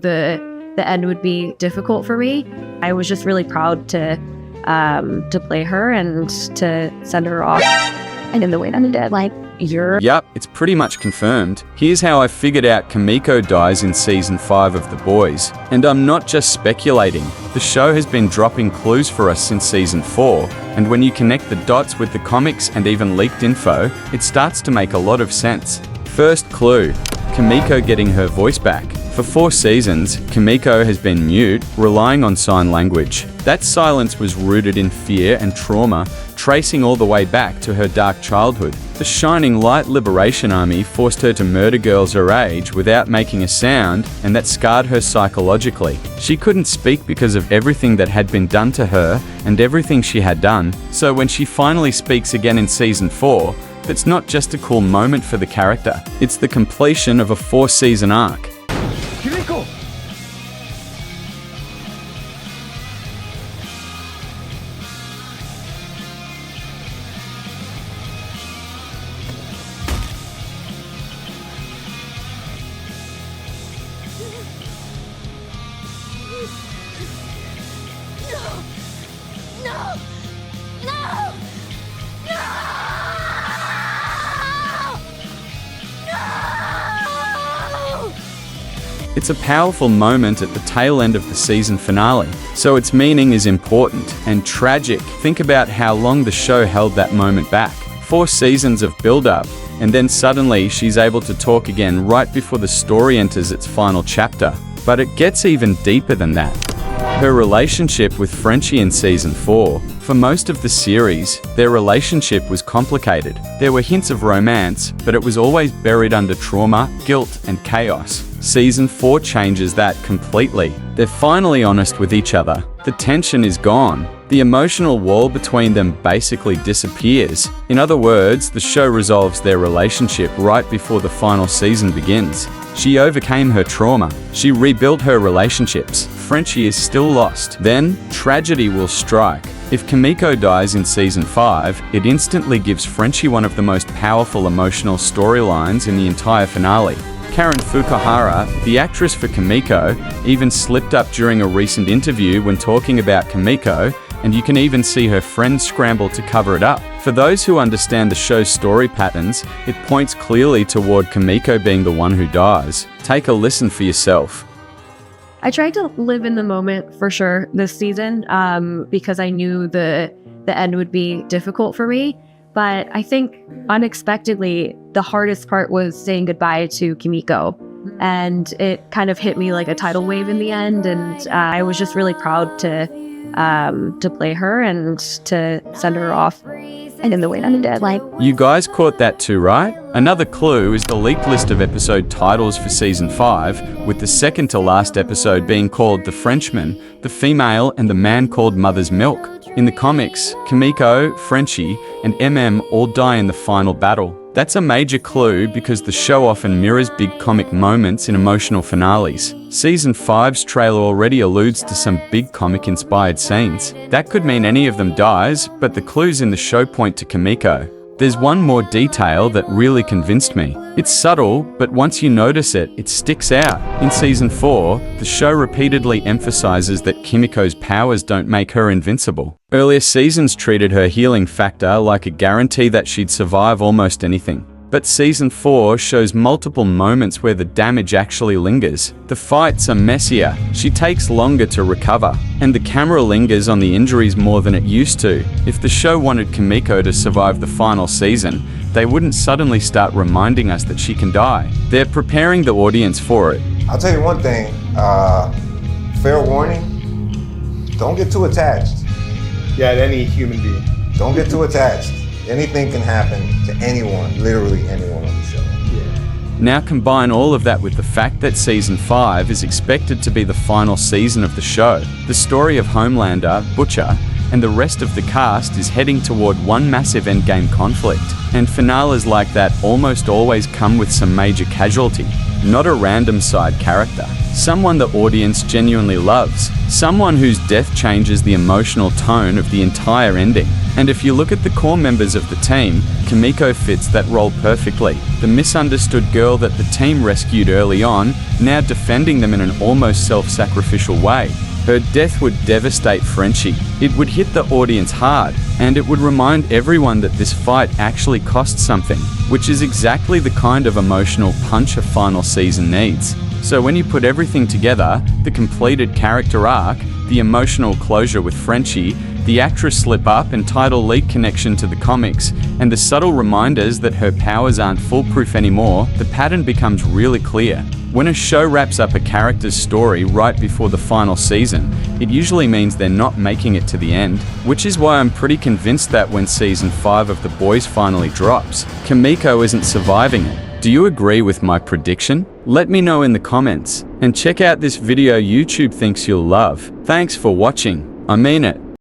the end would be difficult for me. I was just really proud to play her and to send her off. And in the way that it did, like, Yup, it's pretty much confirmed. Here's how I figured out Kimiko dies in Season 5 of The Boys. And I'm not just speculating. The show has been dropping clues for us since Season 4, and when you connect the dots with the comics and even leaked info, it starts to make a lot of sense. First clue, Kimiko getting her voice back. For 4 seasons, Kimiko has been mute, relying on sign language. That silence was rooted in fear and trauma, tracing all the way back to her dark childhood. The Shining Light Liberation Army forced her to murder girls her age without making a sound, and that scarred her psychologically. She couldn't speak because of everything that had been done to her and everything she had done, so when she finally speaks again in Season 4, that's not just a cool moment for the character, it's the completion of a 4-season arc. Kimiko! It's a powerful moment at the tail end of the season finale, so its meaning is important and tragic. Think about how long the show held that moment back. 4 seasons of build-up, and then suddenly she's able to talk again right before the story enters its final chapter. But it gets even deeper than that. Her relationship with Frenchie in Season 4. For most of the series, their relationship was complicated. There were hints of romance, but it was always buried under trauma, guilt, and chaos. Season 4 changes that completely. They're finally honest with each other. The tension is gone. The emotional wall between them basically disappears. In other words, the show resolves their relationship right before the final season begins. She overcame her trauma. She rebuilt her relationships. Frenchie is still lost. Then, tragedy will strike. If Kimiko dies in Season 5, it instantly gives Frenchie one of the most powerful emotional storylines in the entire finale. Karen Fukuhara, the actress for Kimiko, even slipped up during a recent interview when talking about Kimiko, and you can even see her friends scramble to cover it up. For those who understand the show's story patterns, it points clearly toward Kimiko being the one who dies. Take a listen for yourself. I tried to live in the moment for sure this season because I knew the end would be difficult for me. But I think unexpectedly, the hardest part was saying goodbye to Kimiko. And it kind of hit me like a tidal wave in the end. And I was just really proud to play her and to send her off. And in the way that it did, like... You guys caught that too, right? Another clue is the leaked list of episode titles for Season 5, with the second to last episode being called The Frenchman, The Female, and The Man Called Mother's Milk. In the comics, Kimiko, Frenchie, and MM all die in the final battle. That's a major clue because the show often mirrors big comic moments in emotional finales. Season 5's trailer already alludes to some big comic-inspired scenes. That could mean any of them dies, but the clues in the show point to Kimiko. There's one more detail that really convinced me. It's subtle, but once you notice it, it sticks out. In Season 4, the show repeatedly emphasizes that Kimiko's powers don't make her invincible. Earlier seasons treated her healing factor like a guarantee that she'd survive almost anything. But Season 4 shows multiple moments where the damage actually lingers. The fights are messier, she takes longer to recover, and the camera lingers on the injuries more than it used to. If the show wanted Kimiko to survive the final season, they wouldn't suddenly start reminding us that she can die. They're preparing the audience for it. I'll tell you one thing, fair warning, don't get too attached. Yeah, any human being. Don't get too attached. Anything can happen to anyone, literally anyone on the show. Yeah. Now combine all of that with the fact that Season 5 is expected to be the final season of the show. The story of Homelander, Butcher, and the rest of the cast is heading toward one massive endgame conflict. And finales like that almost always come with some major casualty. not a random side character. Someone the audience genuinely loves. Someone whose death changes the emotional tone of the entire ending. And if you look at the core members of the team, Kimiko fits that role perfectly. The misunderstood girl that the team rescued early on, now defending them in an almost self-sacrificial way. Her death would devastate Frenchie. It would hit the audience hard, and it would remind everyone that this fight actually cost something, which is exactly the kind of emotional punch a final season needs. So when you put everything together, the completed character arc, the emotional closure with Frenchie, the actress slip-up and title leak connection to the comics, and the subtle reminders that her powers aren't foolproof anymore, the pattern becomes really clear. When a show wraps up a character's story right before the final season, it usually means they're not making it to the end, which is why I'm pretty convinced that when season 5 of The Boys finally drops, Kimiko isn't surviving it. Do you agree with my prediction? Let me know in the comments, and check out this video YouTube thinks you'll love. Thanks for watching. I mean it.